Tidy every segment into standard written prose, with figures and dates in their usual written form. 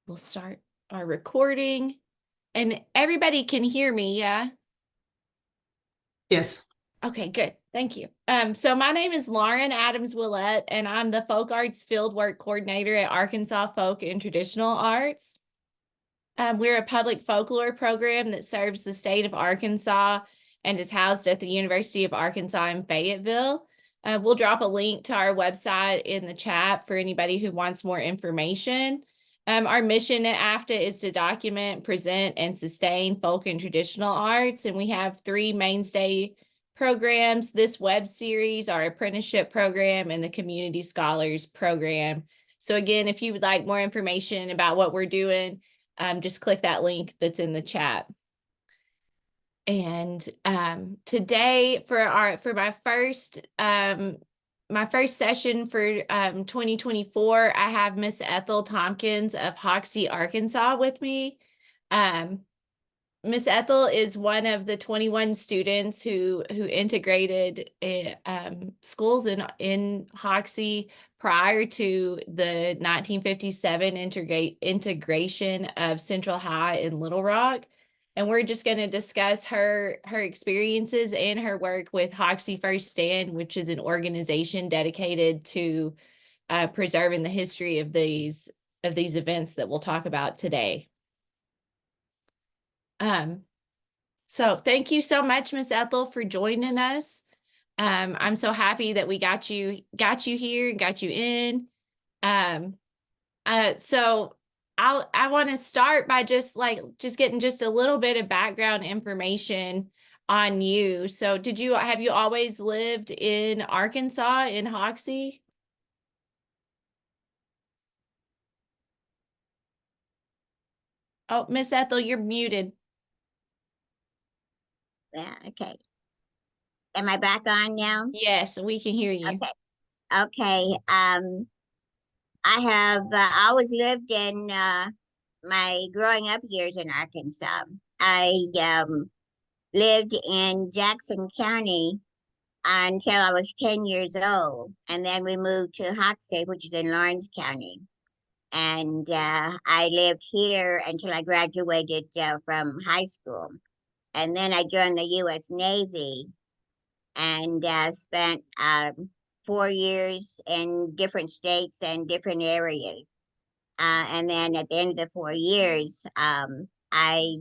We'll start our recording and everybody can hear me, yeah? Yes. Okay, good. Thank you. So my name is Lauren Willette, and I'm the Folk Arts Fieldwork Coordinator at Arkansas Folk and Traditional Arts. We're a public folklore program that serves the state of Arkansas and is housed at the University of Arkansas in Fayetteville. We'll drop a link to our website in the chat for anybody who wants more information. Our mission at AFTA is to document, present, and sustain folk and traditional arts, and we have three mainstay programs: this web series, our apprenticeship program, and the Community Scholars program. So again, if you would like more information about what we're doing, just click that link that's in the chat. And today for my first session for 2024, I have Miss Ethel Tompkins of Hoxie, Arkansas with me. Miss Ethel is one of the 21 students who integrated schools in Hoxie prior to the 1957 integration of Central High in Little Rock. And we're just going to discuss her experiences and her work with Hoxie First Stand, which is an organization dedicated to preserving the history of these events that we'll talk about today. So thank you so much, Miss Ethel, for joining us. I'm so happy that we got you here and got you in. So I want to start by just getting just a little bit of background information on you. So have you always lived in Arkansas in Hoxie? Oh, Miss Ethel, you're muted. Yeah, okay. Am I back on now? Yes, we can hear you. Okay. Okay. I have always lived in my growing up years in Arkansas. I lived in Jackson County until I was 10 years old. And then we moved to Hoxie, which is in Lawrence County. And I lived here until I graduated from high school. And then I joined the U.S. Navy and spent 4 years in different states and different areas. And then at the end of the 4 years, I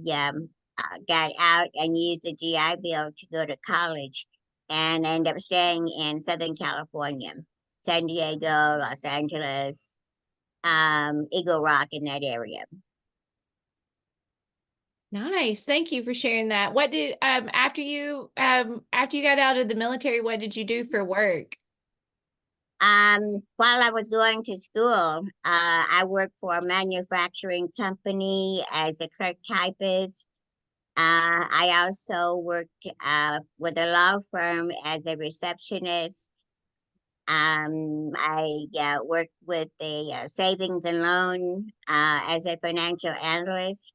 got out and used the GI Bill to go to college and ended up staying in Southern California, San Diego, Los Angeles, Eagle Rock, in that area. Nice. Thank you for sharing that. What did after you got out of the military, what did you do for work? While I was going to school, I worked for a manufacturing company as a clerk typist. I also worked with a law firm as a receptionist. I worked with the savings and loan as a financial analyst,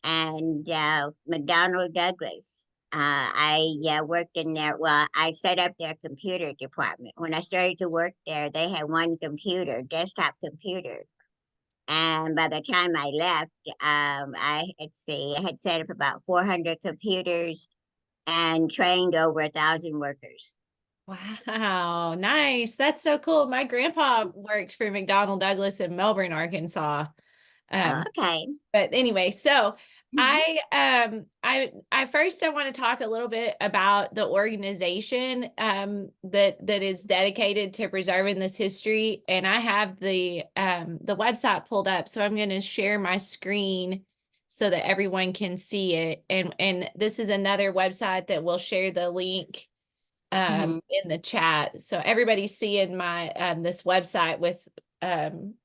and McDonnell Douglas. I worked in there. Well, I set up their computer department. When I started to work there, they had one computer, desktop computer. And by the time I left, I had set up about 400 computers and trained over 1,000 workers. Wow, nice. That's so cool. My grandpa worked for McDonnell Douglas in Melbourne, Arkansas. Okay. But anyway, so I first I want to talk a little bit about the organization that is dedicated to preserving this history, and I have the website pulled up, so I'm going to share my screen so that everyone can see it. And this is another website that will share the link in the chat, so everybody's seeing my this website with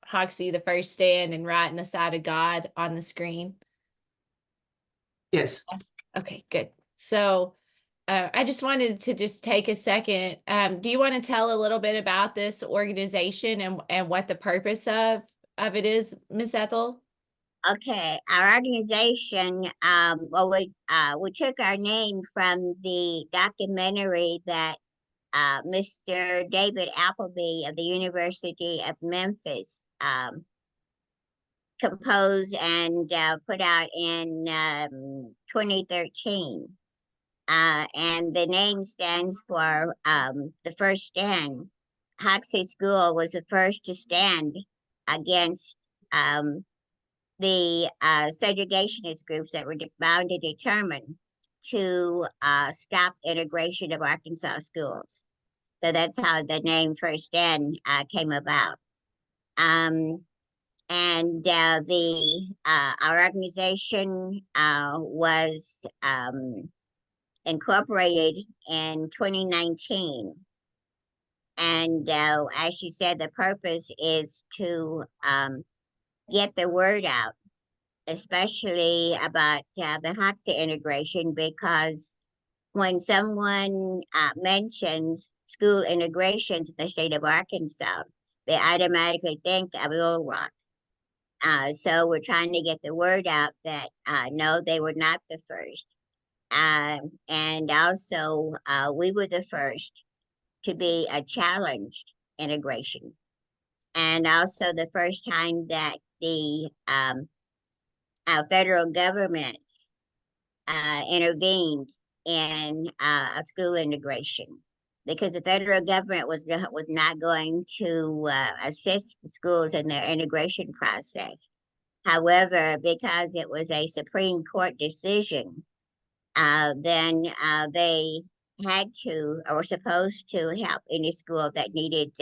Hoxie the First Stand and Right in the Sight of God on the screen. Yes. Okay, good. So I just wanted to just take a second. Do you want to tell a little bit about this organization and what the purpose of it is, Miss Ethel? Okay, our organization, well, we took our name from the documentary that Mr. David Appleby of the University of Memphis composed and put out in 2013. And the name stands for the first stand. Hoxie School was the first to stand against the segregationist groups that were bound and determined to stop integration of Arkansas schools. So that's how the name First Stand came about. And the our organization was incorporated in 2019. And as she said, the purpose is to get the word out, especially about the Hoxie integration, because when someone mentions school integrations in the state of Arkansas, they automatically think of Little Rock. So we're trying to get the word out that no, they were not the first. And also, we were the first to be a challenged integration. And also the first time that the federal government intervened in a school integration, because the federal government was not going to assist the schools in their integration process. However, because it was a Supreme Court decision, then they had to or were supposed to help any school that needed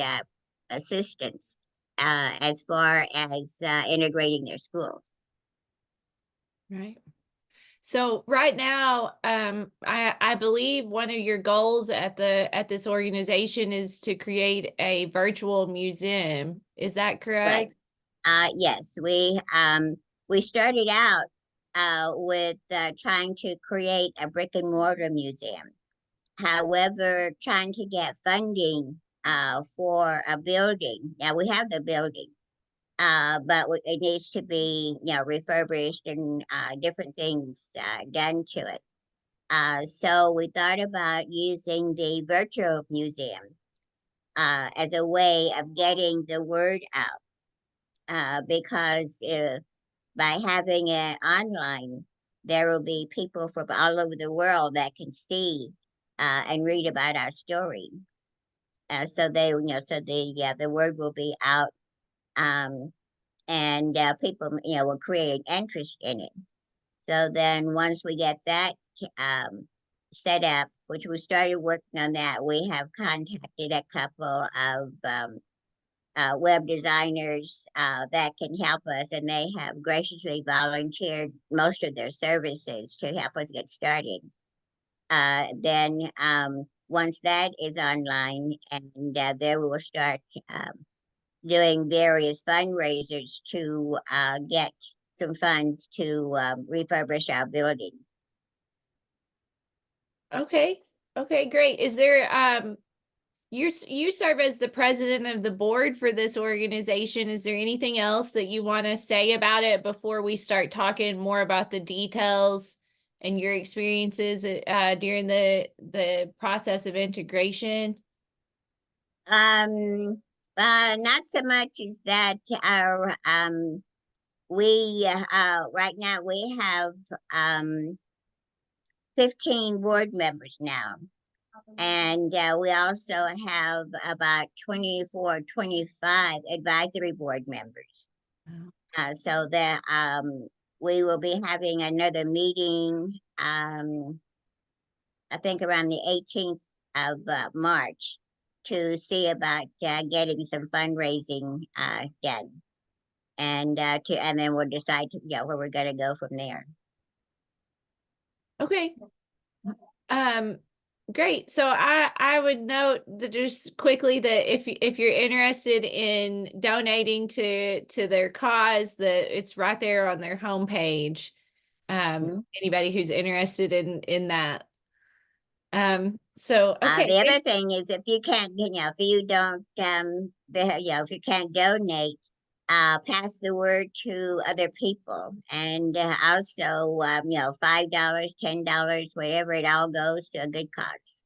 assistance as far as integrating their schools. Right. So right now, I believe one of your goals at this organization is to create a virtual museum. Is that correct? Right. Yes, we started out with trying to create a brick and mortar museum. However, trying to get funding for a building. Now we have the building, but it needs to be, refurbished and different things done to it. So we thought about using the virtual museum as a way of getting the word out, because by having it online, there will be people from all over the world that can see and read about our story. So the word will be out, and people, will create an interest in it. So then once we get that set up, which we started working on that, we have contacted a couple of web designers that can help us, and they have graciously volunteered most of their services to help us get started. Then once that is online, and there we will start doing various fundraisers to get some funds to refurbish our building. Okay. Okay, great. Is there you serve as the president of the board for this organization. Is there anything else that you want to say about it before we start talking more about the details and your experiences during the process of integration? Not so much as that. Our we right now we have 15 board members now, and we also have about 24, 25 advisory board members. So that we will be having another meeting, I think around the 18th of March, to see about getting some fundraising done, and then we'll decide where we're going to go from there. Okay. Great. So I would note that just quickly that if you're interested in donating to their cause, that it's right there on their homepage. Anybody who's interested in that. So okay. The other thing is, if you can't, if you don't, if you can't donate, pass the word to other people, and also, $5, $10, whatever, it all goes to a good cause.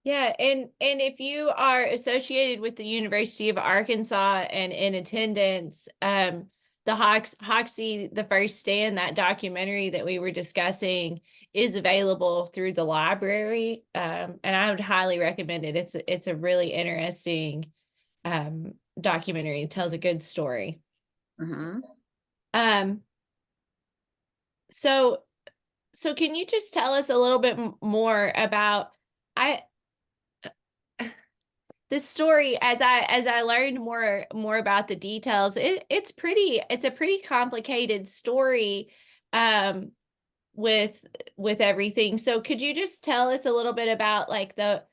Yeah, and if you are associated with the University of Arkansas and in attendance, Hoxie, the First Stand, that documentary that we were discussing, is available through the library, and I would highly recommend it. It's a really interesting documentary. It tells a good story. Mm-hmm. Um, so can you just tell us a little bit more about this story? As I learned more about the details, it's a pretty complicated story with everything. So could you just tell us a little bit about like the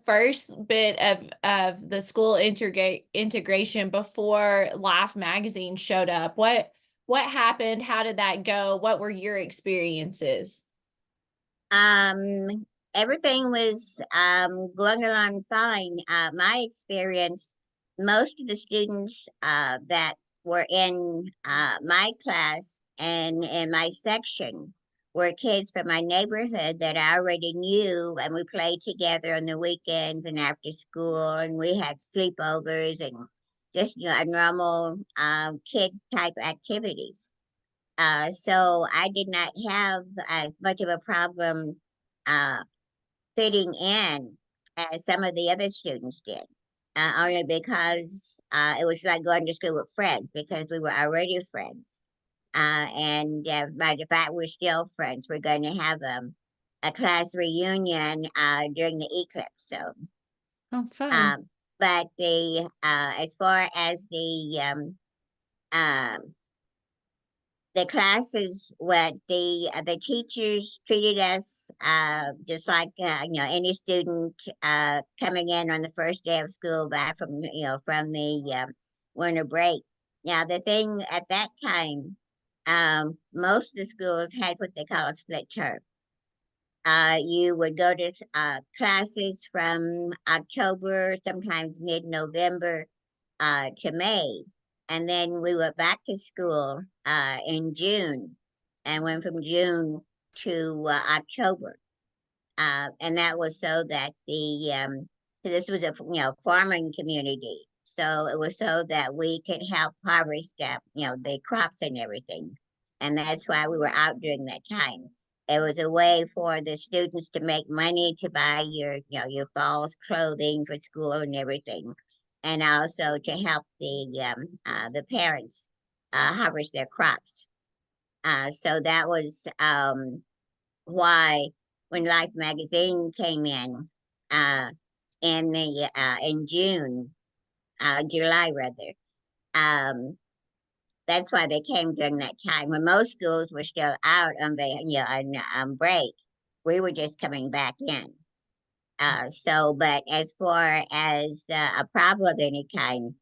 first bit of the school integration before Life magazine showed up? What happened? How did that go? What were your experiences? Um, Everything was going along fine. My experience, most of the students that were in my class and in my section were kids from my neighborhood that I already knew, and we played together on the weekends and after school, and we had sleepovers and just normal kid type activities. So I did not have as much of a problem uh, fitting in as some of the other students did, only because it was like going to school with friends because we were already friends. And matter of fact, we're still friends. We're going to have a class reunion during the eclipse. So, Oh, fun. um, but the as far as um, the classes what the teachers treated us just like any student coming in on the first day of school back from from the winter break. Now the thing at that time, most of the schools had what they call a split term. You would go to classes from October, sometimes mid-November, to May. And then we went back to school in June and went from June to October. And that was so that this was a farming community. So it was so that we could help harvest the crops and everything. And that's why we were out during that time. It was a way for the students to make money to buy your fall's clothing for school and everything, and also to help the parents harvest their crops. So that was why when Life magazine came uh, in June, July rather, um, that's why they came during that time when most schools were still out on on break. We were just coming back in. But as far as a problem of any kind,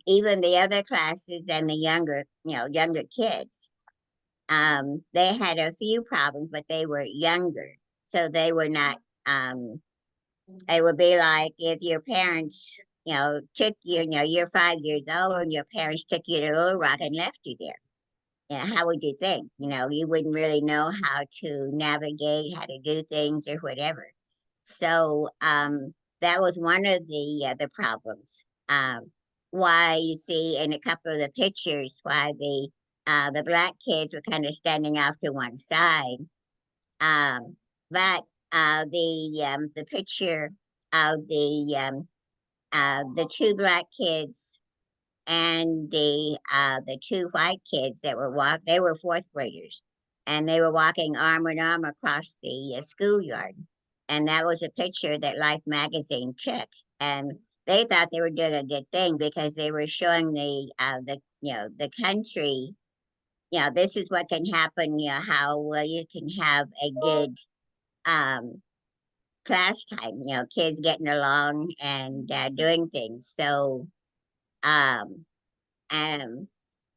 even the other classes and the younger kids, they had a few problems, but they were younger, so they were not. Um, it would be like if your parents, took you, you're 5 years old, and your parents took you to Little Rock and left you there. How would you think? You wouldn't really know how to navigate, how to do things, or whatever. So that was one of the problems. Why you see in a couple of the pictures why the black kids were kind of standing off to one side, um, but the picture of the two black kids and the two white kids that they were fourth graders, and they were walking arm in arm across the schoolyard, and that was a picture that Life magazine took, and they thought they were doing a good thing because they were showing the country, this is what can happen, how you can have a good um class time, kids getting along and doing things. So um um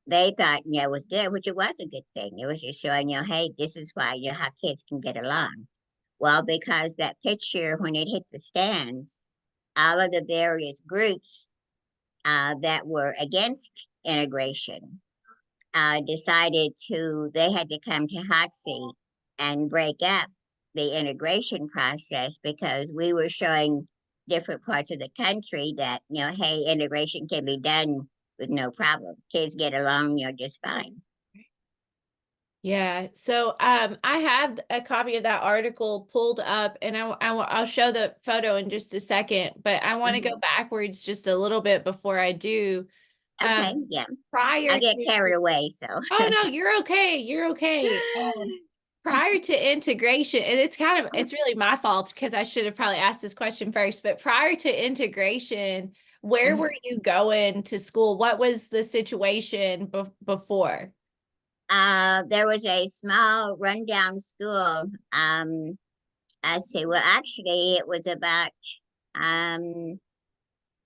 they thought, it was good, which it was a good thing. It was just showing, hey, this is why, how kids can get along. Well, because that picture, when it hit the stands, all of the various groups that were against integration decided they had to come to Hoxie and break up the integration process because we were showing different parts of the country that, hey, integration can be done with no problem. Kids get along, just fine. Yeah. So I have a copy of that article pulled up, and I'll show the photo in just a second, but I want to go Mhm. backwards just a little bit before I do. Okay, Um, yeah. I prior get to carried away, so. Oh no, you're okay. You're okay. Prior to integration, and it's really my fault because I should have probably asked this question first, but prior to integration, where were Mhm. you going to school? What was the situation before? There was a small rundown school. I see. Well, actually, it was about um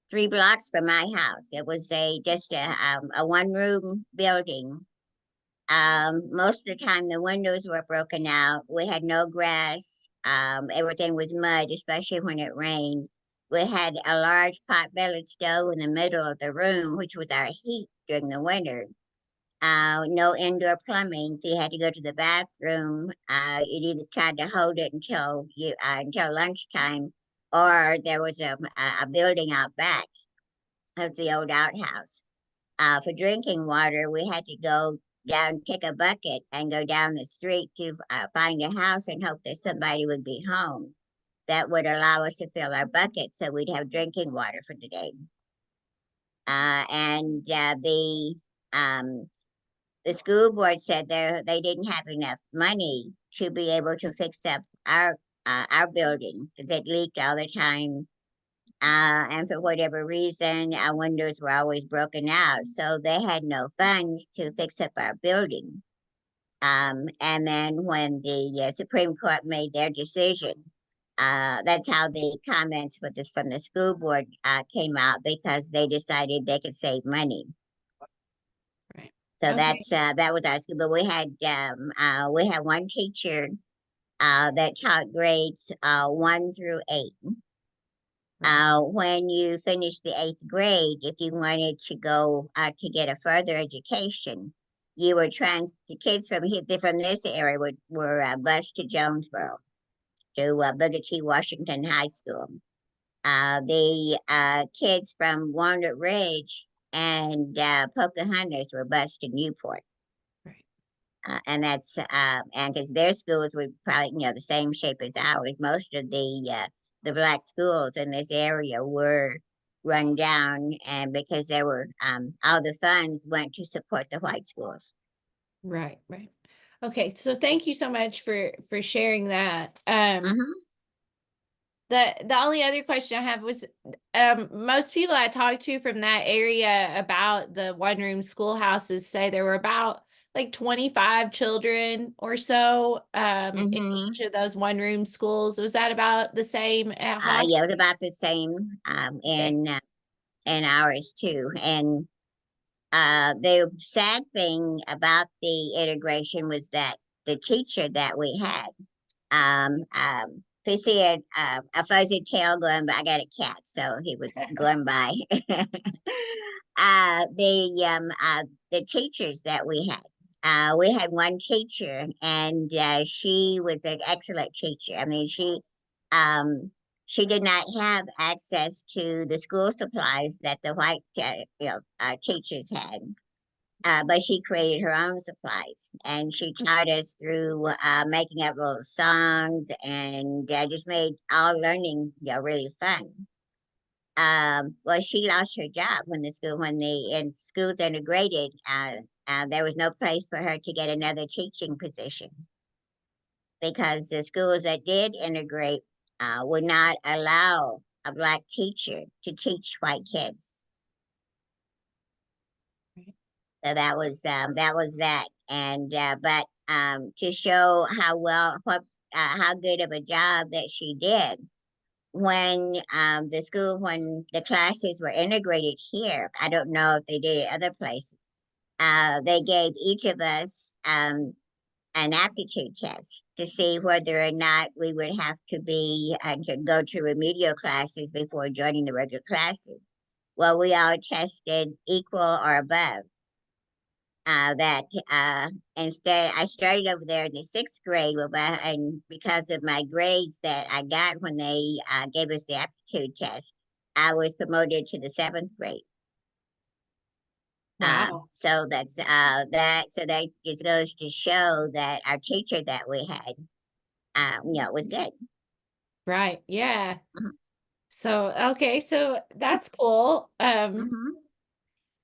3 blocks from my house. It was just a one room building. Most of the time the windows were broken out. We had no grass. Everything was mud, especially when it rained. We had a large pot-bellied stove in the middle of the room, which was our heat during the winter. No indoor plumbing, so you had to go to the bathroom. You'd either try to hold it until lunchtime, or there was a building out back of the old outhouse. For drinking water, we had to go down, take a bucket, and go down the street to find a house and hope that somebody would be home. That would allow us to fill our bucket so we'd have drinking water for the day. And the school board said they didn't have enough money to be able to fix up our building because it leaked all the time. And for whatever reason, our windows were always broken out. So they had no funds to fix up our building. And then when the Supreme Court made their decision, that's how the comments for this from the school board came out because they decided they could save money. Right. So Okay. that was our school. But we had one teacher that taught grades 1 through 8. Right. When you finished the 8th grade, if you wanted to go to get a further education, you were the kids from this area were bused to Jonesboro to Booker T. Washington High School. The kids from Walnut Ridge and Pocahontas were bused to Newport. Right. And because their schools were probably the same shape as ours. Most of the black schools in this area were run down, and because there were all the funds went to support the white schools. Right. Right. Okay. So thank you so much for sharing that. Hmm. The only other question I have was, most people I talked to from that area about the one room schoolhouses say there were about like 25 children or so in Hmm. each of those one room schools. Was that about the same at Hawk? Yeah, it was about the same Okay. in ours too. And the sad thing about the integration was that the teacher that we had, if he had a fuzzy tail going by, I got a cat, so he was going by. uh, the um, uh, the teachers that we had one teacher, and she was an excellent teacher. I mean, she did not have access to the school supplies that the white teachers had. But she created her own supplies, and she taught us through making up little songs, and just made all learning really fun. Well, she lost her job when the schools integrated. There was no place for her to get another teaching position because the schools that did integrate would not allow a black teacher to teach white kids. So that was that. And but to show how good of a job that she did when when the classes were integrated here. I don't know if they did it other places. They gave each of us an aptitude test to see whether or not we would have to go to remedial classes before joining the regular classes. Well, we all tested equal or above. That instead I started over there in the 6th grade, and because of my grades that I got when they gave us the aptitude test, I was promoted to the 7th grade. Wow. So that's so that just goes to show that our teacher that we had, was good. Right. Yeah. Mhm. So, okay. So that's cool. Mhm.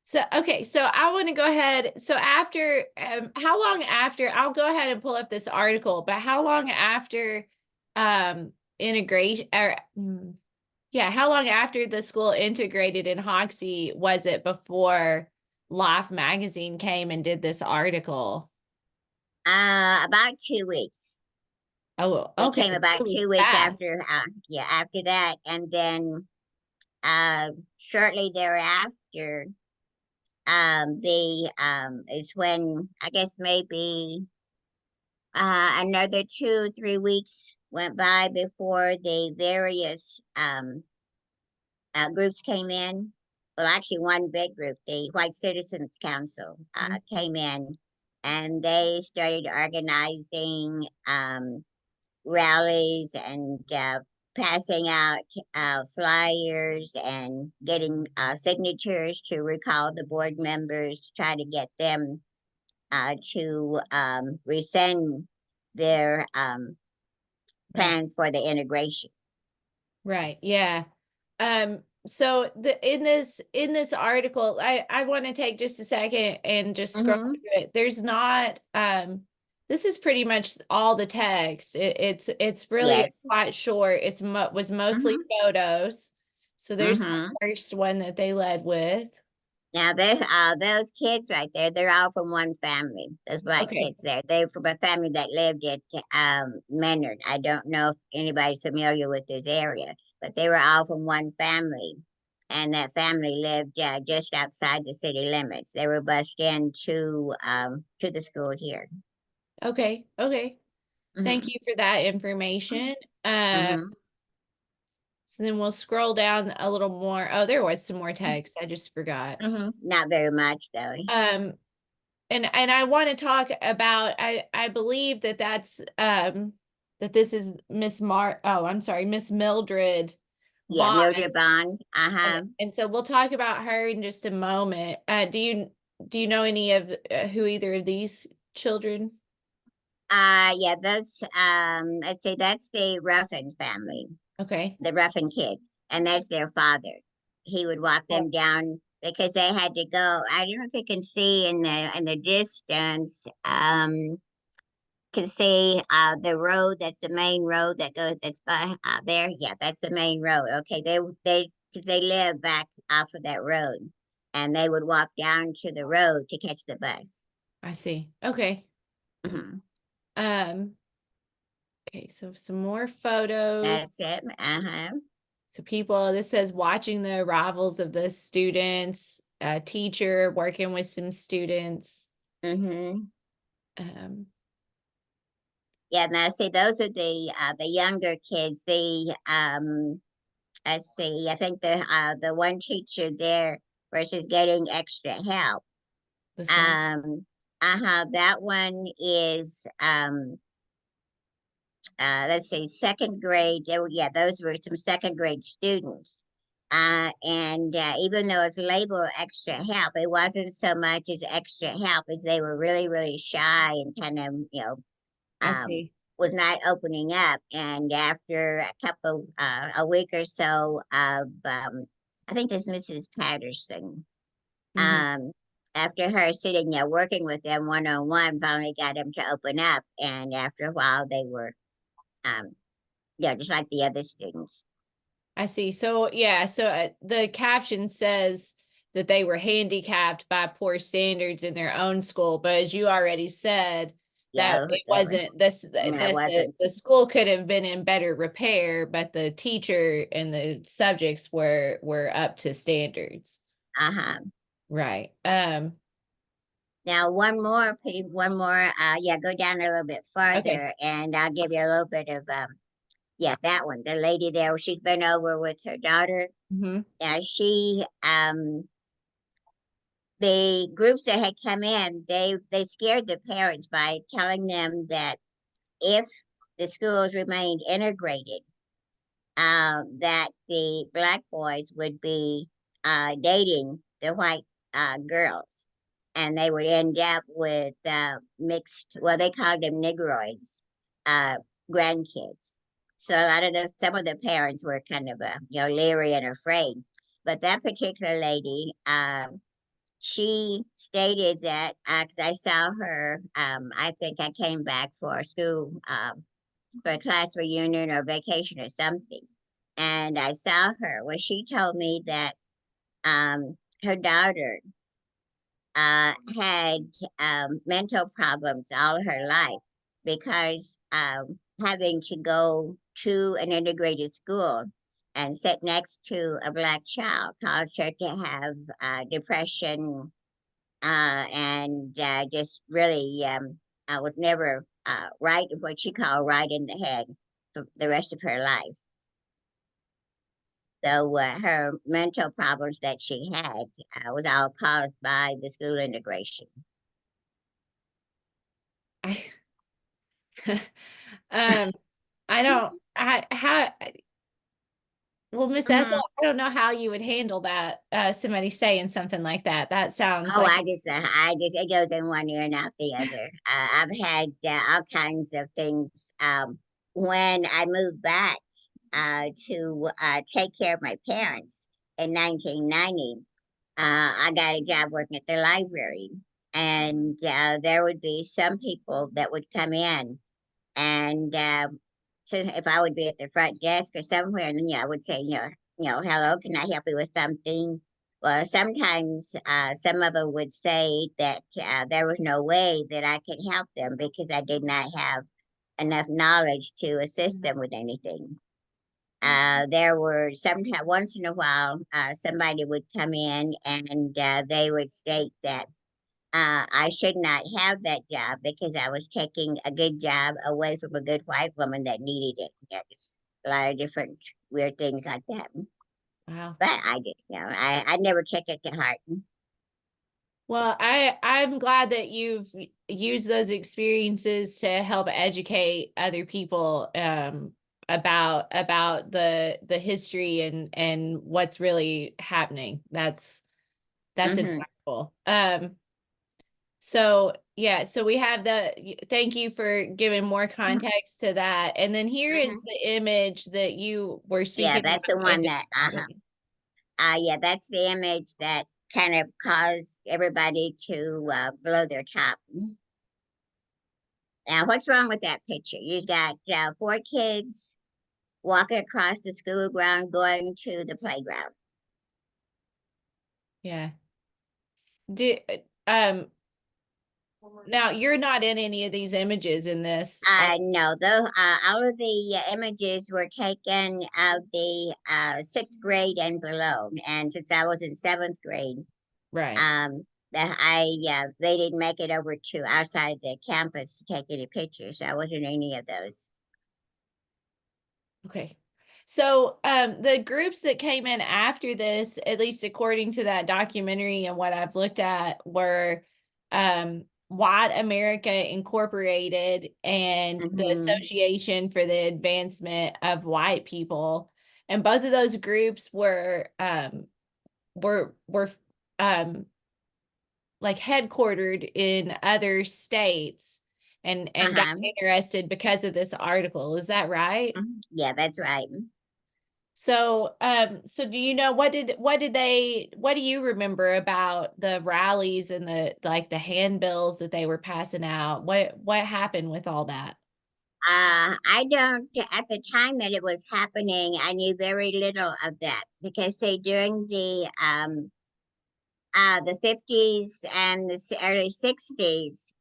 So, okay. So I want to go ahead. So after, how long after, I'll go ahead and pull up this article, but how long after, integration or, yeah, how long after the school integrated in Hoxie was it before Life magazine came and did this article? About 2 weeks. Oh, They okay. came So about it was 2 weeks fast. after, after that, and then shortly thereafter, the is when I guess maybe another 2, 3 weeks went by before the various groups came in. Well, actually, one big group, the White Citizens Council, Mhm. came in, and they started organizing rallies and passing out flyers and getting signatures to recall the board members to try to get them to rescind their Right. plans for the integration. Right. Yeah. So in this article, I want to take just a second and just scroll Mm-hmm. through it. There's not this is pretty much all the text. It's really Yes. quite short. Was mostly Mm-hmm. photos. So there's the Mm-hmm. first one that they led with. Now they those kids right there, they're all from one family. Those black Okay. kids there, they're from a family that lived at Menard. I don't know if anybody's familiar with this area, but they were all from one family, and that family lived just outside the city limits. They were bused to the school here. Okay. Okay. Thank Mm-hmm. you for that information. Uh, Mm-hmm. so then we'll scroll down a little more. Oh, there was some more text. I just forgot. Mm-hmm. Not very much though. Um, and I want to talk about I believe that that this is I'm sorry, Miss Mildred Yeah, Bond. Mildred Bond. And so we'll talk about her in just a moment. Do you know any of who either of these children? Yeah, those I'd say that's the Ruffin family, Okay. the Ruffin kids, and that's their father. He would walk Oh, them down because they had to go. I don't know if you can see in the distance. Can see the road. That's the main road that goes. That's by there. Yeah, that's the main road. Okay, because they live back off of that road, and they would walk down to the road to catch the bus. I see. Okay. Hmm. Um, okay, so some more photos. That's it. Uh-huh. So this says watching the arrivals of the students, a teacher working with some students. Mm-hmm. Um, Yeah, now see, those are the younger kids. Let's see, I think the one teacher there versus getting extra help. this one. Um, that one is let's see, second grade. Yeah, those were some second grade students. And even though it's labeled extra help, it wasn't so much as extra help as they were really, really shy and kind of, I um, see. was not opening up. And after a week or so of, I think this Mrs. Patterson, Hmm. um, after her sitting there working with them one on one, finally got them to open up. And after a while, they were, um, just like the other students. I see. So yeah, so the caption says that they were handicapped by poor standards in their own school, but as you already said, that Yeah, it that was, wasn't this no, that it the, wasn't. the school could have been in better repair, but the teacher and the subjects were up to standards. Uh-huh. Right. Now, one more, yeah, go down a little bit Okay. farther, and I'll give you a little bit of, yeah, that one. The lady there, she's been over with her daughter. Hmm. The groups that had come in, they scared the parents by telling them that if the schools remained integrated, that the black boys would be dating the white girls, and they would end up with mixed. Well, they called them negroids, uh, grandkids. So a lot of some of the parents were kind of leery and afraid. But that particular lady, she stated that because I saw her, I think I came back for school for a class reunion or vacation or something, and I saw her. Well, she told me that her daughter had mental problems all her life because having to go to an integrated school and sit next to a black child caused her to have depression and just really was never right, what she called right in the head for the rest of her life. So her mental problems that she had was all caused by the school integration. I, um, I don't, well, Miss Ethel, Mhm. I don't know how you would handle that, somebody saying something like that. That sounds Oh, like, it goes in one ear and out the other. I've had all kinds of things. When I moved back to take care of my parents in 1990, I got a job working at the library, and there would be some people that would come in, and so if I would be at the front desk or somewhere, and then I would say, hello, can I help you with something? Well, sometimes some of them would say that there was no way that I could help them because I did not have enough knowledge to assist them with anything. There were sometimes, once in a while, somebody would come in and they would state that I should not have that job because I was taking a good job away from a good white woman that needed it. There's a lot of different weird things like that. wow. But I just, I never took it to heart. Well, I'm glad that you've used those experiences to help educate other people about the history and what's really happening. That's Hmm. impactful. So yeah, so we have thank you for giving more context to that. And then here is Hmm. the image that you were Yeah, speaking that's the about one and that, describing. yeah, that's the image that kind of caused everybody to blow their top. Now, what's wrong with that picture? You've got four kids walking across the school ground going to the playground. Yeah. Do um Now you're not in any of these images in this. No, though, all of the images were taken of the sixth grade and below. And since I was in seventh grade, Right. um, they didn't make it over to outside the campus to take any pictures. So I wasn't in any of those. Okay. So the groups that came in after this, at least according to that documentary and what I've looked at, were White America Incorporated and the Hmm. Association for the Advancement of White People. And both of those groups were like headquartered in other states and got Uh-huh. interested because of this article. Is that right? Yeah, that's right. So, so do you know what do you remember about the rallies and the like the handbills that they were passing out? What happened with all that? I don't, at the time that it was happening, I knew very little of that because, say, during the 50s and the early 60s,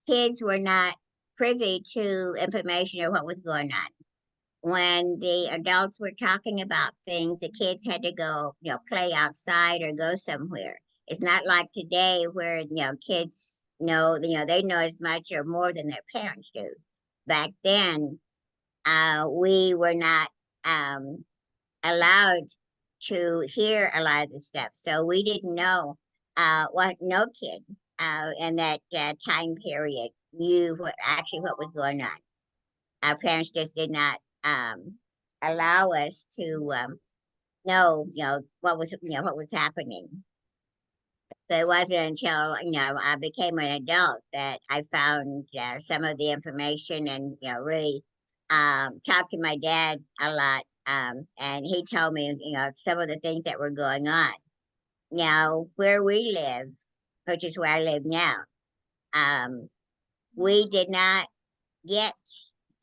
kids were not privy to information of what was going on. When the adults were talking about things, the kids had to go, play outside or go somewhere. It's not like today where, kids know, they know as much or more than their parents do. Back then, we were not allowed to hear a lot of the stuff. So we didn't know what no kid in that time period knew what was going on. Our parents just did not allow us to know, what was happening. So it wasn't until, I became an adult that I found some of the information and, really talked to my dad a lot. And he told me, some of the things that were going on. Now, where we live, which is where I live now, we did not get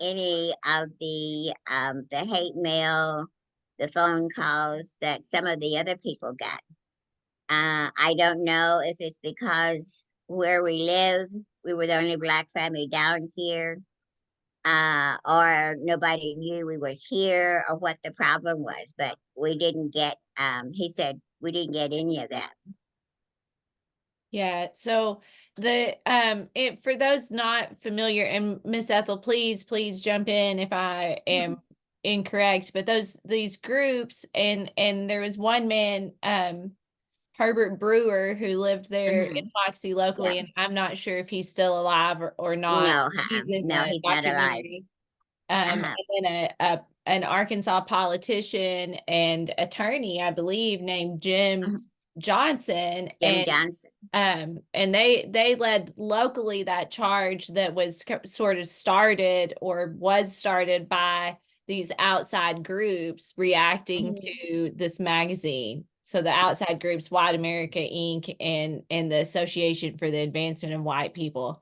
any of the hate mail, the phone calls that some of the other people got. I don't know if it's because where we live, we were the only Black family down here, or nobody knew we were here, or what the problem was. But we didn't get. He said we didn't get any of that. Yeah. So it for those not familiar, and Miss Ethel, please jump in if I am incorrect, but these groups, and there was one man, Herbert Brewer, who lived there in Hmm. Hoxie Yeah. locally, and I'm not sure if he's still alive or not. No, He's in no, the he's not alive. documentary. Uh-huh. And then an Arkansas politician and attorney, I believe, named Jim Mhm. Johnson, Jim Johnson. and they led locally that charge that was sort of started, or was started by these outside groups reacting Mhm. to this magazine. So the outside groups, White America Inc. and the Association for the Advancement of White People.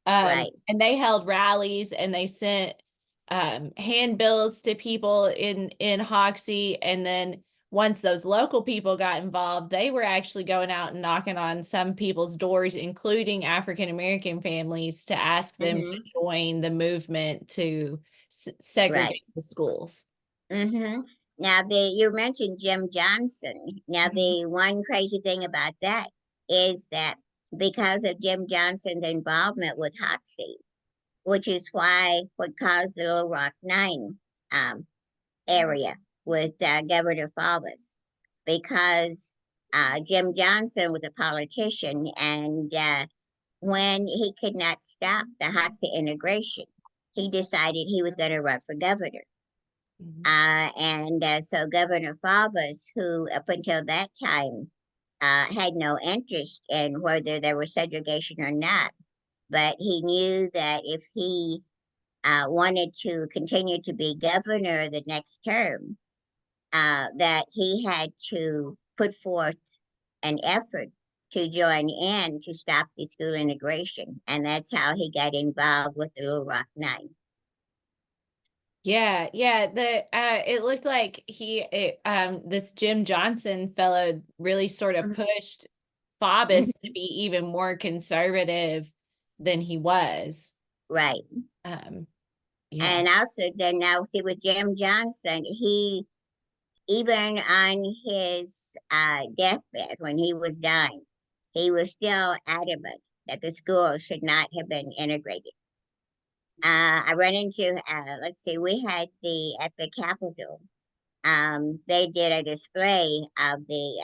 Right. And they held rallies, and they sent handbills to people in Hoxie. And then once those local people got involved, they were actually going out and knocking on some people's doors, including African American families, to ask them to Hmm. join the movement to Right. segregate the schools. Hmm. Now, you mentioned Jim Johnson. Now, Mhm. the one crazy thing about that is that because of Jim Johnson's involvement with Hoxie, which is why what caused the Little Rock Nine um, area with Governor Faubus, because Jim Johnson was a politician, and when he could not stop the Hoxie integration, he decided he was going to run for governor. Mhm. And so Governor Faubus, who up until that time had no interest in whether there was segregation or not, but he knew that if he wanted to continue to be governor the next term, that he had to put forth an effort to join in to stop the school integration. And that's how he got involved with the Little Rock Nine. Yeah, yeah. It looked like this Jim Johnson fellow really sort of pushed Faubus to Mhm. be even more conservative than he was. Right. Um, yeah. And also, then now see with Jim Johnson, he, even on his deathbed when he was dying, he was still adamant that the school should not have been integrated. I run into, let's see, we had at the Capitol, they did a display of the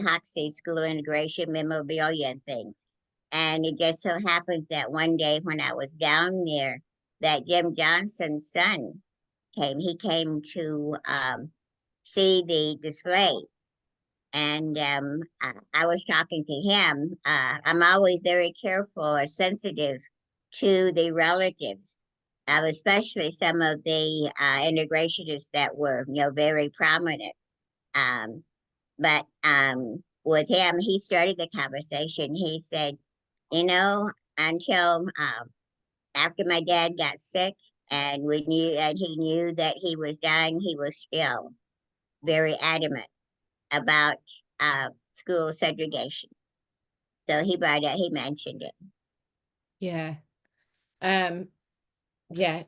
Hoxie school integration memorabilia and things. And it just so happens that one day when I was down there, that Jim Johnson's son came. He came to see the display. And I was talking to him. I'm always very careful or sensitive to the relatives, especially some of the integrationists that were, very prominent. Um, but with him, he started the conversation. He said, you know, until after my dad got sick and he knew that he was dying, he was still very adamant about school segregation. So he mentioned it. Yeah. Um, yeah.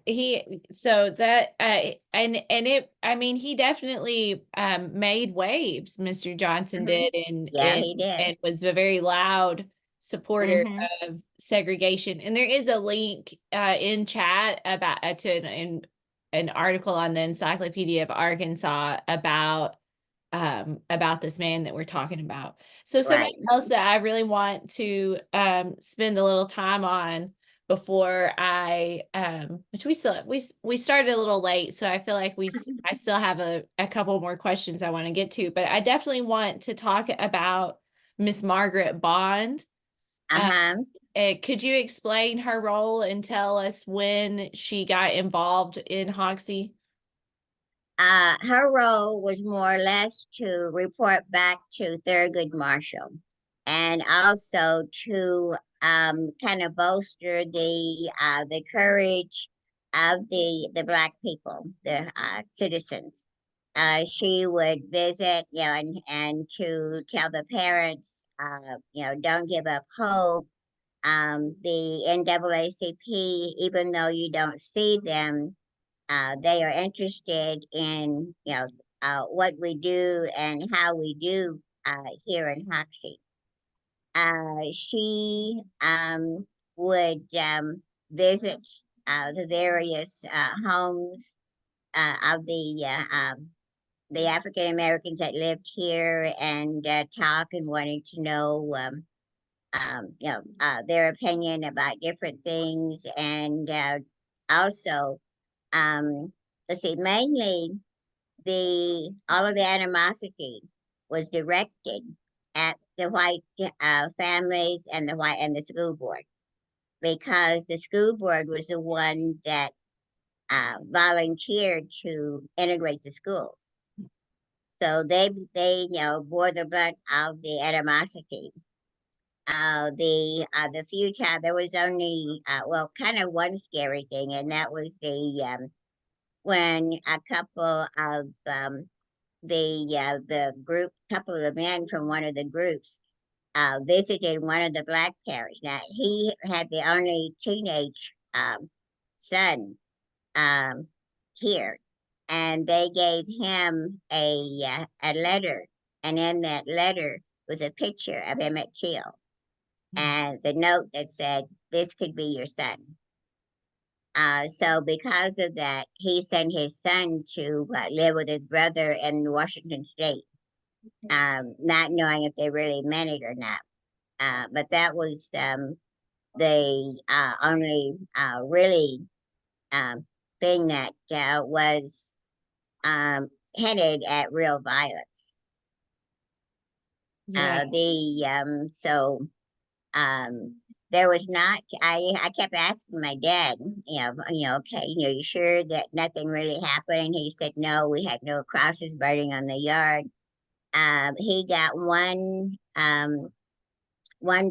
So that, and it, I mean, he definitely, made waves, Mr. Johnson Hmm. did, Yeah, he did. and was a very loud supporter Hmm. of segregation. And there is a link, in chat about, to an article on the Encyclopedia of Arkansas about this man that we're talking about. So Right. something else that I really want to spend a little time on before I which we started a little late, so I feel like I still have a couple more questions I want to get to, but I definitely want to talk about Miss Margaret Bond. Uh-huh. Could you explain her role and tell us when she got involved in Hoxie? Her role was more or less to report back to Thurgood Marshall and also to kind of bolster the courage of the Black people, the citizens. She would visit, and to tell the parents, don't give up hope. The NAACP, even though you don't see them, they are interested in what we do and how we do here in Hoxie. She would visit the various homes of the African Americans that lived here and talk and wanting to know their opinion about different things, and also let's see, mainly the all of the animosity was directed at the white families and the school board, because the school board was the one that volunteered to integrate the schools. So they bore the brunt of the animosity. The few times there was only kind of one scary thing, and that was when a couple of the group, couple of the men from one of the groups visited one of the Black parents. Now he had the only teenage son um, here, and they gave him a letter, and in that letter was a picture of Emmett Till, and the note that said, "This could be your son." So because of that, he sent his son to live with his brother in Washington State, not knowing if they really meant it or not. But that was the only really um, thing that was hinted at real violence. Yeah. So um, there was not. I kept asking my dad, okay, you sure that nothing really happened? And he said, no, we had no crosses burning on the yard. He got one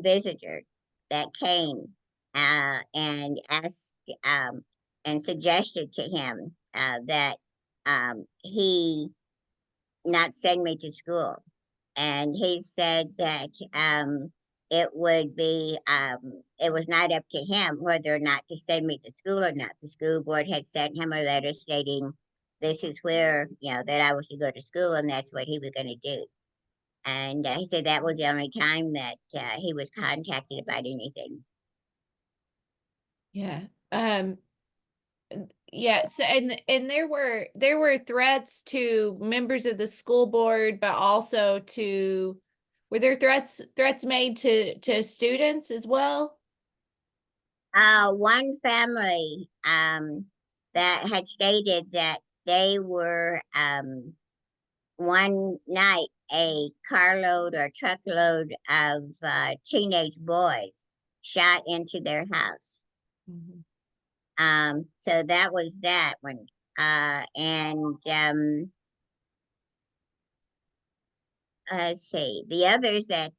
visitor that came and asked and suggested to him that he not send me to school, and he said that it was not up to him whether or not to send me to school or not. The school board had sent him a letter stating this is where that I was to go to school, and that's what he was going to do. And he said that was the only time that he was contacted about anything. Yeah. Yeah, so and there were threats to members of the school board, but also to were there threats made to students as well? One family that had stated that they were one night a carload or truckload of teenage boys shot into their house. Mhm. So that was that one. And let's see, the others that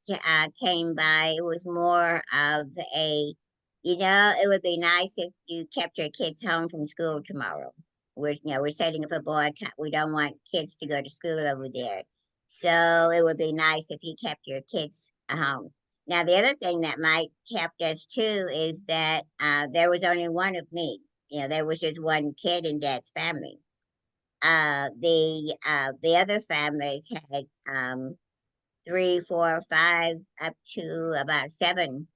came by, it was more of it would be nice if you kept your kids home from school tomorrow. We're setting up a boycott. We don't want kids to go to school over there. So it would be nice if you kept your kids home. Now, the other thing that might help us too is that there was only one of me. There was just one kid in Dad's family. The other families had 3, 4, 5, up to about 7,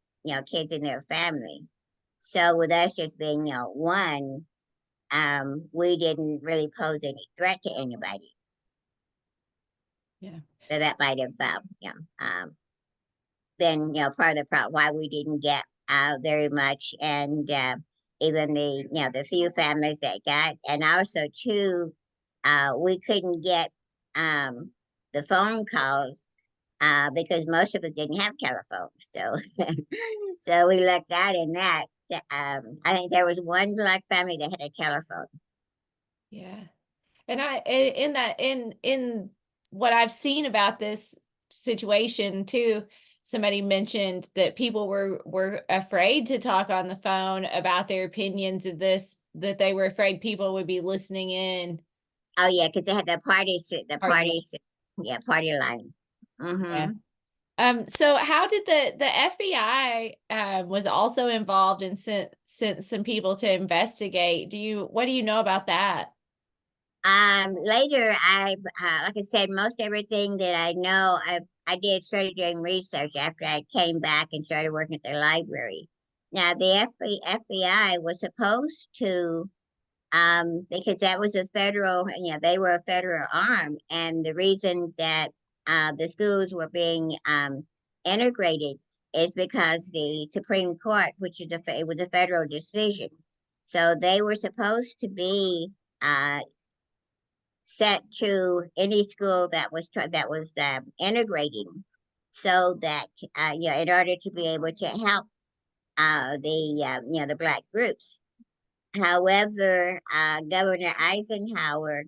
kids in their family. So with us just being, one, we didn't really pose any threat to anybody. Yeah. So that might have, been, part of the problem why we didn't get very much, and even the few families that got, and also too, we couldn't get the phone calls because most of us didn't have telephones. So, so we lucked out in that. I think there was one black family that had a telephone. Yeah. And in that in what I've seen about this situation too, somebody mentioned that people were afraid to talk on the phone about their opinions of this, that they were afraid people would be listening in. Oh yeah, because they had the Party. yeah, party line. Yeah. Mm-hmm. So how did the FBI was also involved and sent some people to investigate? What do you know about that? Later, like I said, most everything that I know, started doing research after I came back and started working at the library. Now, the FBI was supposed to, because that was a federal, they were a federal arm, and the reason that the schools were being integrated is because the Supreme Court, which is it was a federal decision, so they were supposed to be uh, sent to any school that was integrating, so that in order to be able to help the black groups. However, Governor Eisenhower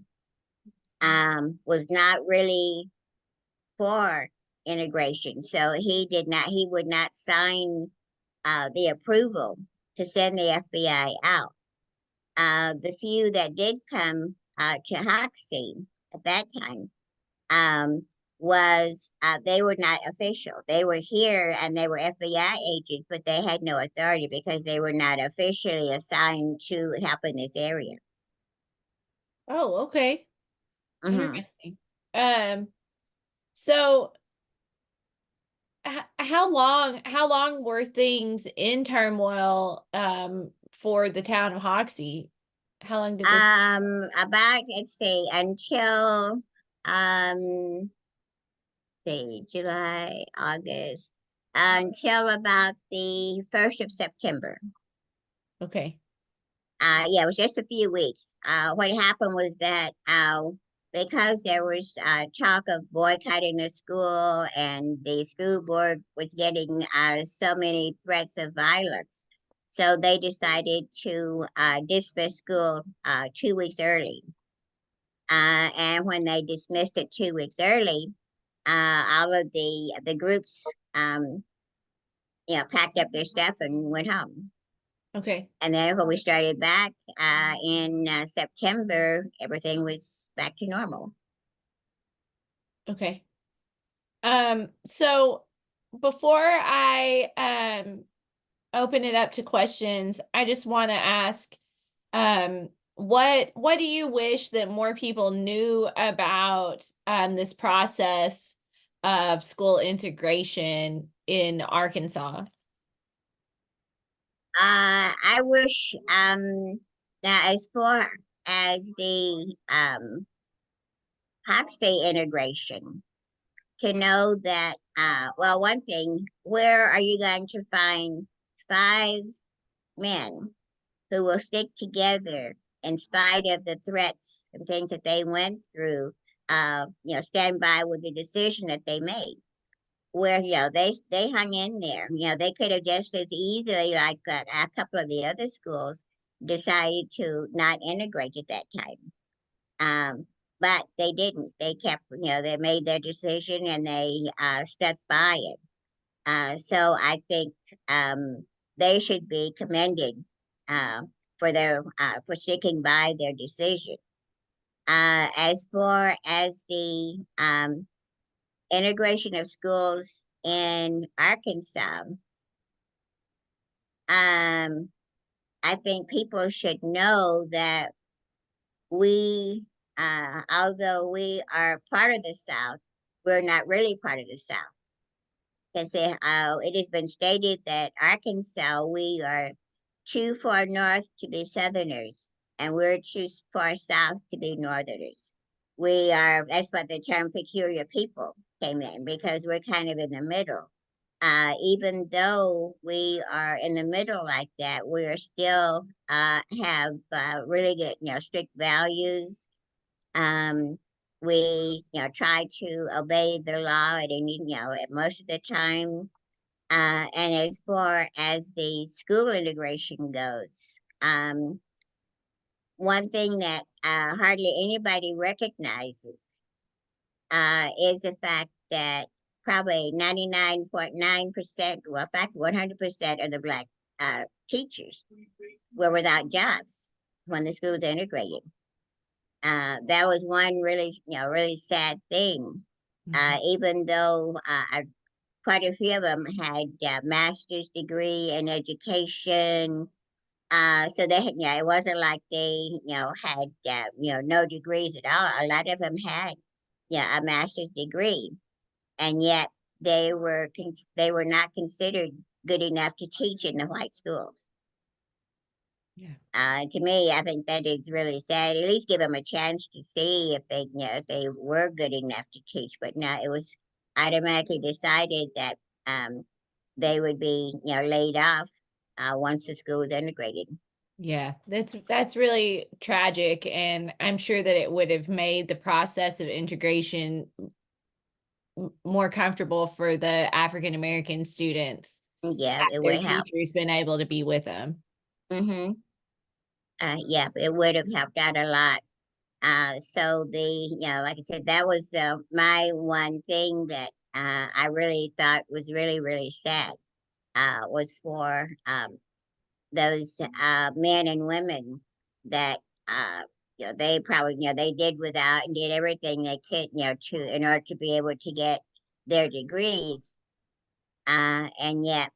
was not really for integration, so he would not sign the approval to send the FBI out. The few that did come to Hoxie at that time um, was they were not official. They were here and they were FBI agents, but they had no authority because they were not officially assigned to help in this area. Oh, okay. Hmm. Interesting. Um, so how long were things in turmoil for the town of Hoxie? How long did this About let's see until um, see July, August, until about the 1st of September. Okay. Yeah, it was just a few weeks. What happened was that because there was talk of boycotting the school and the school board was getting so many threats of violence, so they decided to dismiss school 2 weeks early. And when they dismissed it 2 weeks early, all of the groups, packed up their stuff and went home. Okay. And then when we started back in September, everything was back to normal. Okay. So before I open it up to questions, I just want to ask what do you wish that more people knew about this process of school integration in Arkansas? I wish that as far as the hop state integration, to know that, well, one thing, where are you going to find 5 men who will stick together in spite of the threats and things that they went through, stand by with the decision that they made? Where they hung in there. They could have just as easily, like a couple of the other schools, decided to not integrate at that time. But they didn't. They kept, they made their decision and they stuck by it. So I think they should be commended uh, for sticking by their decision. As far as the integration of schools in Arkansas, um, I think people should know that although we are part of the South, we're not really part of the South. Because it has been stated that Arkansas, we are too far north to be Southerners, and we're too far south to be Northerners. That's what the term peculiar people came in, because we're kind of in the middle. Even though we are in the middle like that, we are still have really good, strict values. Um, we, try to obey the law at any, at most of the time. And as far as the school integration goes, one thing that hardly anybody recognizes is the fact that probably 99.9%, well, in fact, 100% of the Black teachers were without jobs when the schools integrated. That was one really, really sad thing. Even though quite a few of them had master's degree in education, so they had, it wasn't like they, had, no degrees at all. A lot of them had, a master's degree, and yet they were not considered good enough to teach in the white schools. Yeah. To me, I think that is really sad. At least give them a chance to see if they, if they were good enough to teach. But no, it was automatically decided that they would be, laid off once the school was integrated. Yeah, that's really tragic, and I'm sure that it would have made the process of integration more comfortable for the African American students Yeah, had it their would help. teachers been able to be with them. Mm-hmm. Yeah, it would have helped out a lot. So like I said, that was my one thing that I really thought was really, really sad. Was for those men and women that they probably, they did without and did everything they could, to in order to be able to get their degrees, and yet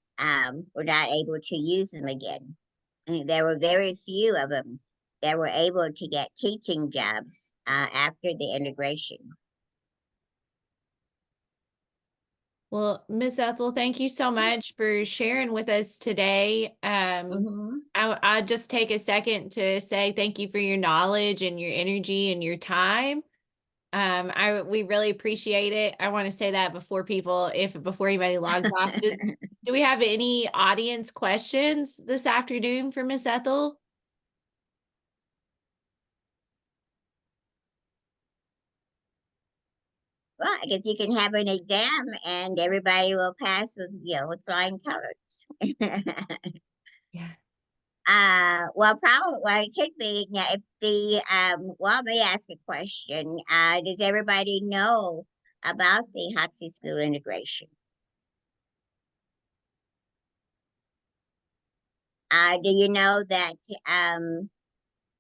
were not able to use them again. And there were very few of them that were able to get teaching jobs after the integration. Well, Miss Ethel, thank you so much for sharing with us today. Mm-hmm. I'll just take a second to say thank you for your knowledge and your energy and your time. We really appreciate it. I want to say that before before anybody logs off. Do we have any audience questions this afternoon for Miss Ethel? Well, I guess you can have an exam and everybody will pass with, with flying colors. Yeah. Well, probably, well, it could be, if the, well, let me ask a question. Does everybody know about the Hoxie school integration? Do you know that,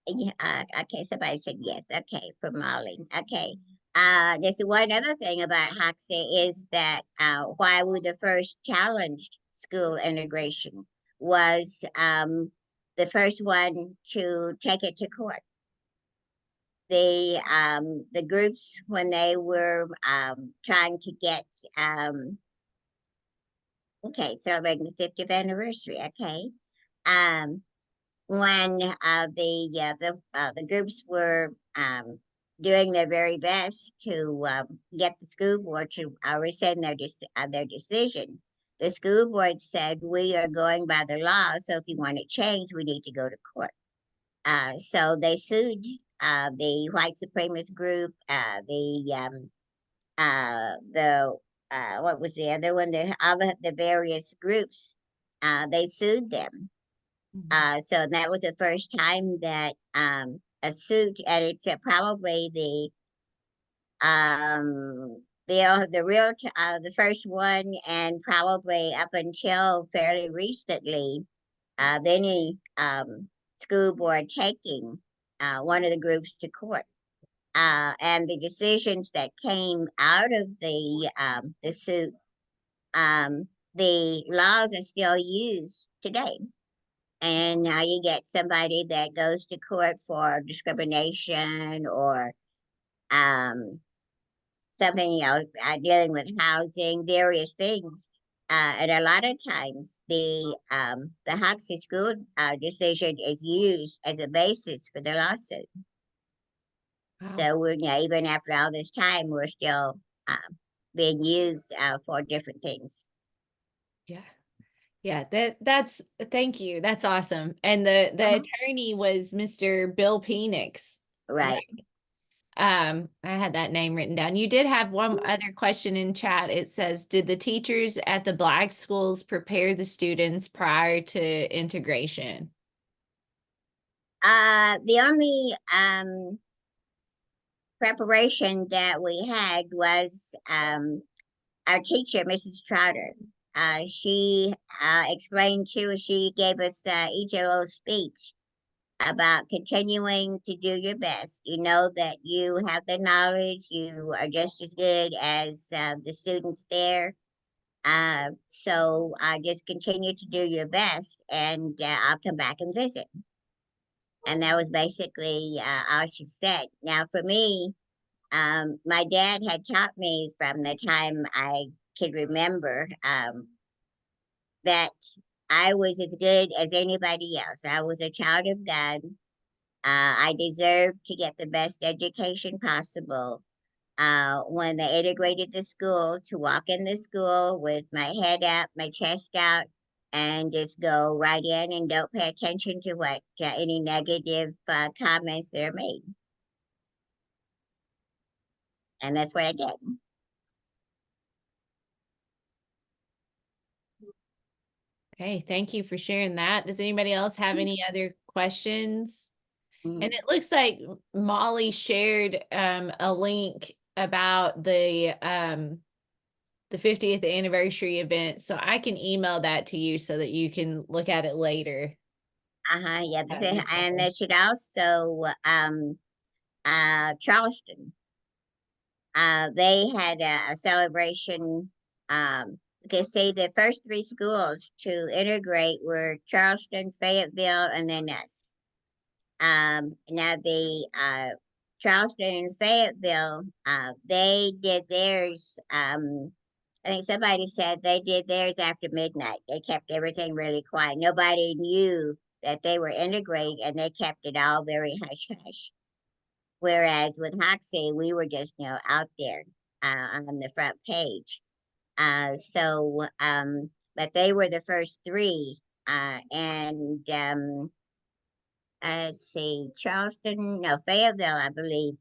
yeah, okay, somebody said yes. Okay, for Molly. Okay. There's one other thing about Hoxie is that why we the first challenged school integration was the first one to take it to court. The groups when they were trying to get okay, celebrating the 50th anniversary. Okay, um, when the groups were doing their very best to get the school board to rescind their decision. The school board said, "We are going by the law, so if you want to change, we need to go to court." So they sued the white supremacist group, the what was the other one? The various groups. They sued them. So that was the first time that a suit, and it's probably the first one, and probably up until fairly recently, of any school board taking one of the groups to court. And the decisions that came out of the suit, the laws are still used today. And now you get somebody that goes to court for discrimination or um, something, dealing with housing, various things. And a lot of times the Hoxie school decision is used as a basis for the lawsuit. Wow. So even after all this time, we're still being used for different things. Yeah. Yeah, that's thank you. That's awesome. And the Uh-huh. attorney was Mr. Bill Penix. Right. I had that name written down. You did have one other question in chat. It says, did the teachers at the Black schools prepare the students prior to integration? The only preparation that we had was our teacher, Mrs. Trotter. She explained to us, she gave us each a little speech about continuing to do your best. You know that you have the knowledge, you are just as good as the students there. So just continue to do your best, and I'll come back and visit. And that was basically all she said. Now, for me, my dad had taught me from the time I could remember that I was as good as anybody else. I was a child of God. I deserved to get the best education possible. When they integrated the school, to walk in the school with my head up, my chest out, and just go right in and don't pay attention to what any negative comments that are made. And that's what I did. Okay, thank you for sharing that. Does anybody else have any other questions? And it looks like Molly shared a link about the 50th anniversary event, so I can email that to you so that you can look at it later. Yeah, and that should also Charleston. They had a celebration. Okay, say the first three schools to integrate were Charleston, Fayetteville, and then us. Now the Charleston and Fayetteville, they did theirs. I think somebody said they did theirs after midnight. They kept everything really quiet. Nobody knew that they were integrated, and they kept it all very hush hush. Whereas with Hoxie, we were just out there on the front page. But they were the first three, and let's see, Charleston, no, Fayetteville, I believe.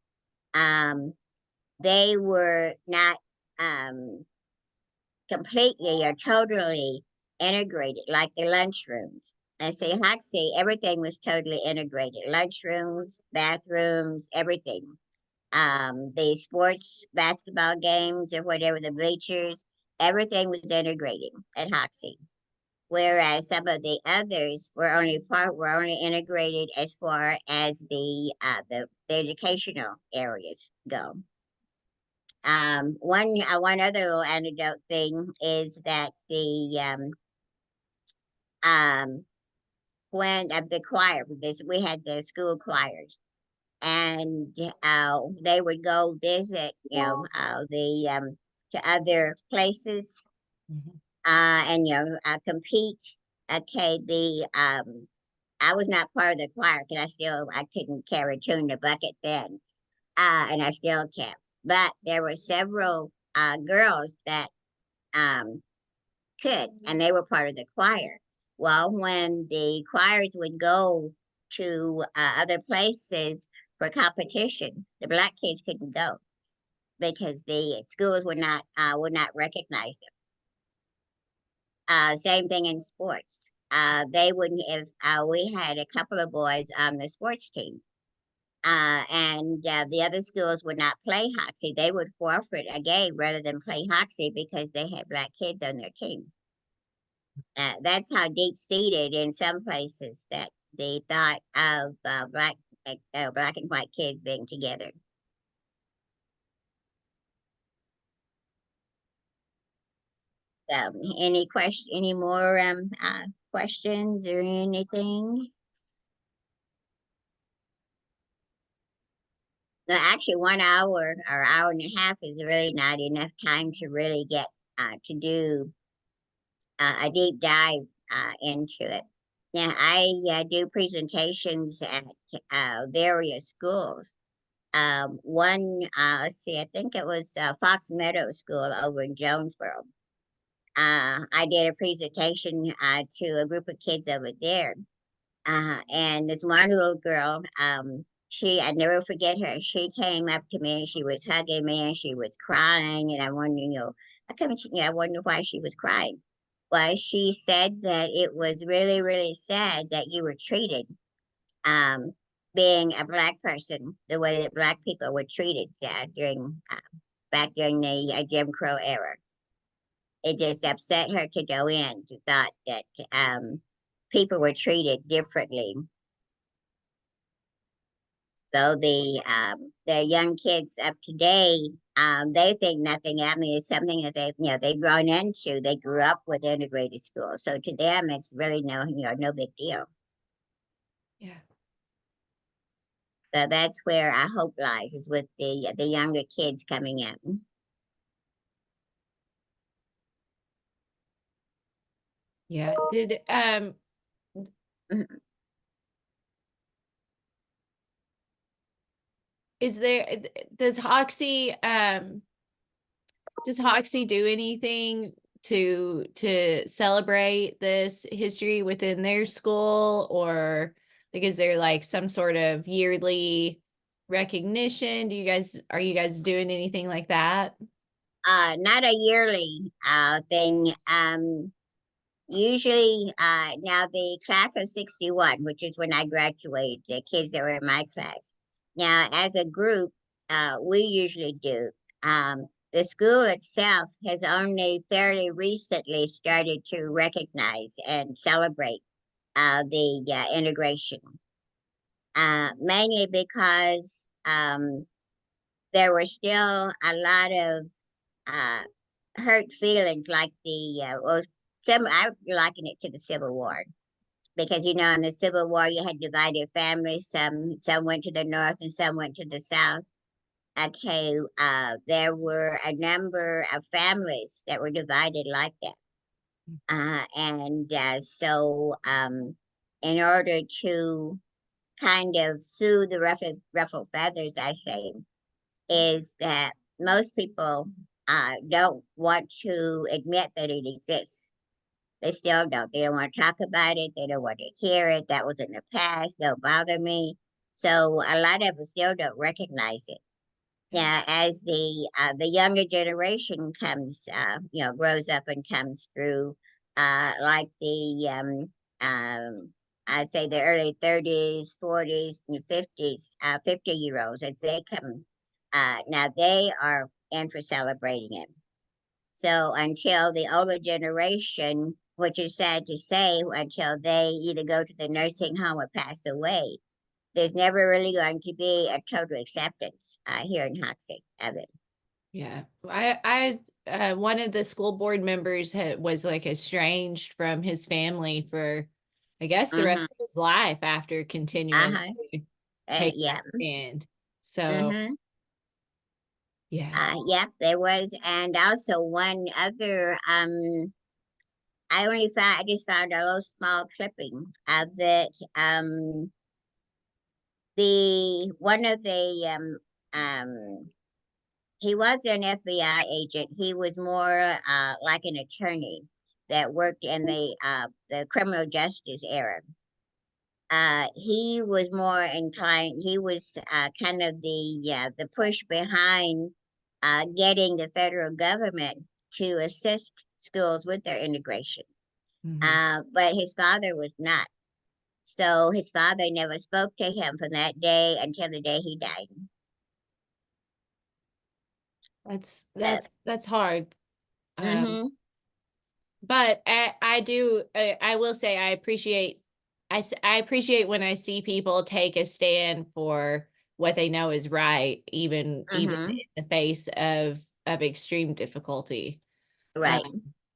They were not completely or totally integrated, like the lunchrooms. And say Hoxie, everything was totally integrated. Lunchrooms, bathrooms, everything. The sports basketball games or whatever, the bleachers, everything was integrated at Hoxie. Whereas some of the others were only integrated as far as the educational areas go. One other little anecdote thing is that when the choir, this we had the school choirs, and they would go visit, to other places, and compete. Okay, the I was not part of the choir because I couldn't carry a tune in the bucket then, and I still can't. But there were several girls that um, could, and they were part of the choir. Well, when the choirs would go to other places for competition, the black kids couldn't go because the schools would not recognize them. Same thing in sports. They wouldn't if we had a couple of boys on the sports team. And the other schools would not play Hoxie. They would forfeit a game rather than play Hoxie because they had black kids on their team. That's how deep seated in some places that they thought of black and white kids being together. Any more questions or anything? No, actually, 1 hour or hour and a half is really not enough time to really get to do a deep dive into it. Now, I do presentations at various schools. Let's see, I think it was Fox Meadow School over in Jonesboro. I did a presentation to a group of kids over there. And this one little girl, I never forget her. She came up to me and she was hugging me and she was crying. And I wondered, I wonder why she was crying. Well, she said that it was really, really sad that you were treated, um, being a Black person, the way that Black people were treated back during the Jim Crow era. It just upset her to no end. She thought that people were treated differently. So the young kids of today, they think nothing. I mean, it's something that they've grown into. They grew up with integrated school, so to them, it's really no big deal. Yeah. So that's where our hope lies, is with the younger kids coming in. Yeah. Mhm. Is there does Hoxie do anything to celebrate this history within their school, or like is there like some sort of yearly recognition? Are you guys doing anything like that? Not a yearly thing. Usually, now the class of 61, which is when I graduated, the kids that were in my class. Now, as a group, we usually do. The school itself has only fairly recently started to recognize and celebrate the integration, mainly because there were still a lot of uh, hurt feelings, like I liken it to the Civil War, because in the Civil War you had divided families. Some went to the north and some went to the south. Okay, there were a number of families that were divided like that, and so in order to kind of soothe the ruffled feathers, I say, is that most people don't want to admit that it exists. They still don't. They don't want to talk about it. They don't want to hear it. That was in the past. Don't bother me. So a lot of us still don't recognize it. Now, as the younger generation grows up and comes through, like I'd say the early 30s, 40s, and 50s, 50-year-olds, as they come, now they are in for celebrating it. So until the older generation, which is sad to say, until they either go to the nursing home or pass away, there's never really going to be a total acceptance here in Hoxie of it. Yeah. One of the school board members was like estranged from his family for, I guess, the Mm-hmm. rest of his life after continuing Uh-huh. to take Yeah. that stand. So, Mm-hmm. yeah. Yep, there was, and also one other. I just found a little small clipping of it. The one of the he was an FBI agent. He was more like an attorney that worked in the criminal justice era. He was more inclined. He was kind of the push behind getting the federal government to assist schools with their integration. Mhm. But his father was not. So his father never spoke to him from that day until the day he died. That's hard. Um, Mm-hmm. but I will say I appreciate when I see people take a stand for what they know is right, even Mm-hmm. in the face of extreme difficulty. Right.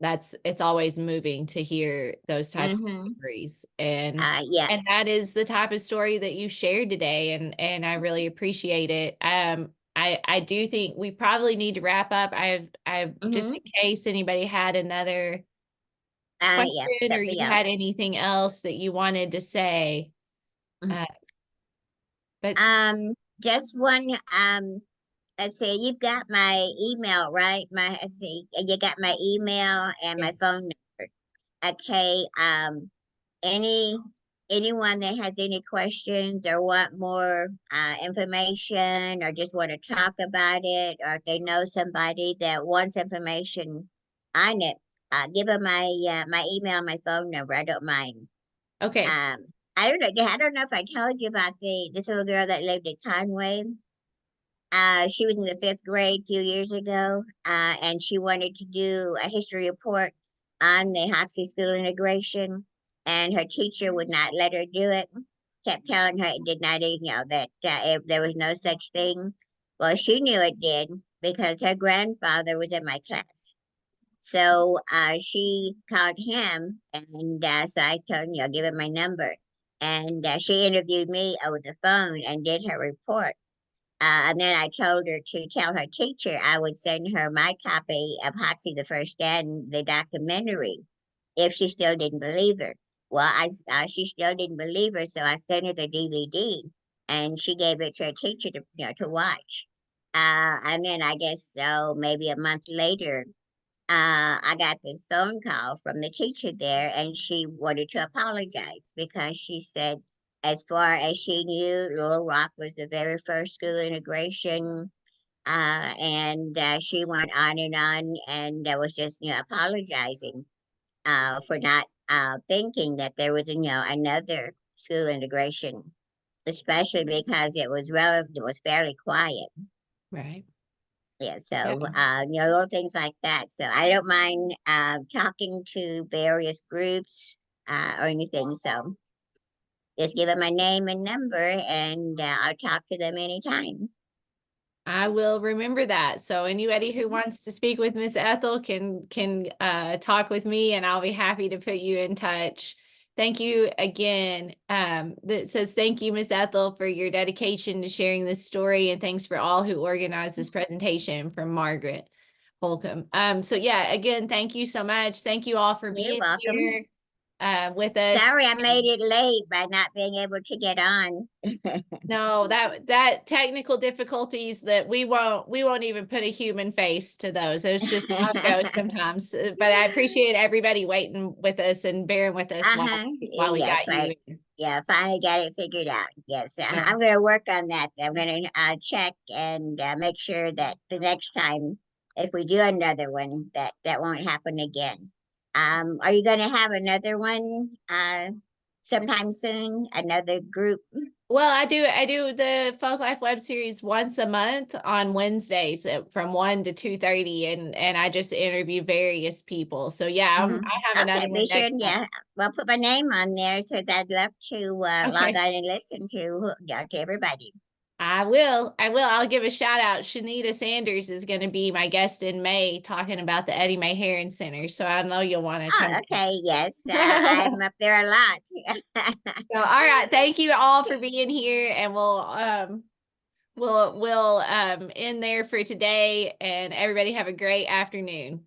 It's always moving to hear those types of Mm-hmm. stories, Yeah. and that is the type of story that you shared today, and I really appreciate it. I do think we probably need to wrap up. I just Mm-hmm. in case anybody had another Yeah. question or Something you had else. anything else that you wanted to say. Mhm. Uh, but Just one. Let's see. You've got my email, right? Let's see. You got my email and my yes, phone number. Okay. Any. anyone that has any questions or want more information or just want to talk about it, or if they know somebody that wants information on it, give them my email, my phone number. I don't mind. Okay. Um, I don't know. I don't know if I told you about this little girl that lived in Conway. She was in the fifth grade a few years ago, and she wanted to do a history report on the Hoxie school integration, and her teacher would not let her do it. Kept telling her it did not, that if there was no such thing. Well, she knew it did because her grandfather was in my class. So she called him, and so I told him, give him my number. And she interviewed me over the phone and did her report. And then I told her to tell her teacher I would send her my copy of Hoxie the First and the documentary if she still didn't believe her. Well, she still didn't believe her, so I sent her the DVD, and she gave it to her teacher to watch. And then I guess so maybe a month later, I got this phone call from the teacher there, and she wanted to apologize because she said, as far as she knew, Little Rock was the very first school integration. And she went on, and was just, apologizing for not thinking that there was, another school integration, especially because it was fairly quiet. Right. Yeah, Yeah. so little things like that. So I don't mind talking to various groups or anything. So just give them my name and number, and I'll talk to them anytime. I will remember that. So anybody who Mhm. wants to speak with Miss Ethel can talk with me, and I'll be happy to put you in touch. Thank you again. That says thank you, Miss Ethel, for your dedication to sharing this story, and thanks for all who organized this presentation from Margaret Holcomb. So yeah, again, thank you so much. Thank you all for You're being welcome. here with us. Sorry I made it late by not being able to get on. No, that technical difficulties that we won't even put a human face to those. It's just how it goes sometimes. But I appreciate everybody waiting with us and bearing with us Uh-huh. while we Yes, got right. you in. Yeah, finally got it figured out. Yes, Yeah. I'm going to work on that. I'm going to check and make sure that the next time, if we do another one, that won't happen again. Are you going to have another one sometime soon? Another group? Well, I do the Folklife Web Series once a month on Wednesdays from 1 to 2:30, and I just interview various people. So yeah, Hmm. I have another Okay, one be sure. next month. Yeah, well, put my name on there so that I'd love to log Okay. on and listen to everybody. I will. I will. I'll give a shout out. Shanita Sanders is going to be my guest in May talking about the Eddie Mae Heron Center. So I know you'll want to Oh, come. okay. Yes, I'm up there a lot. So, all right. Thank you all for being here, and we'll end there for today, and everybody have a great afternoon.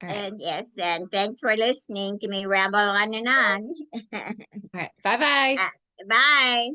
All right. And yes, and thanks for listening to me ramble on and on. All right. Bye-bye. Bye.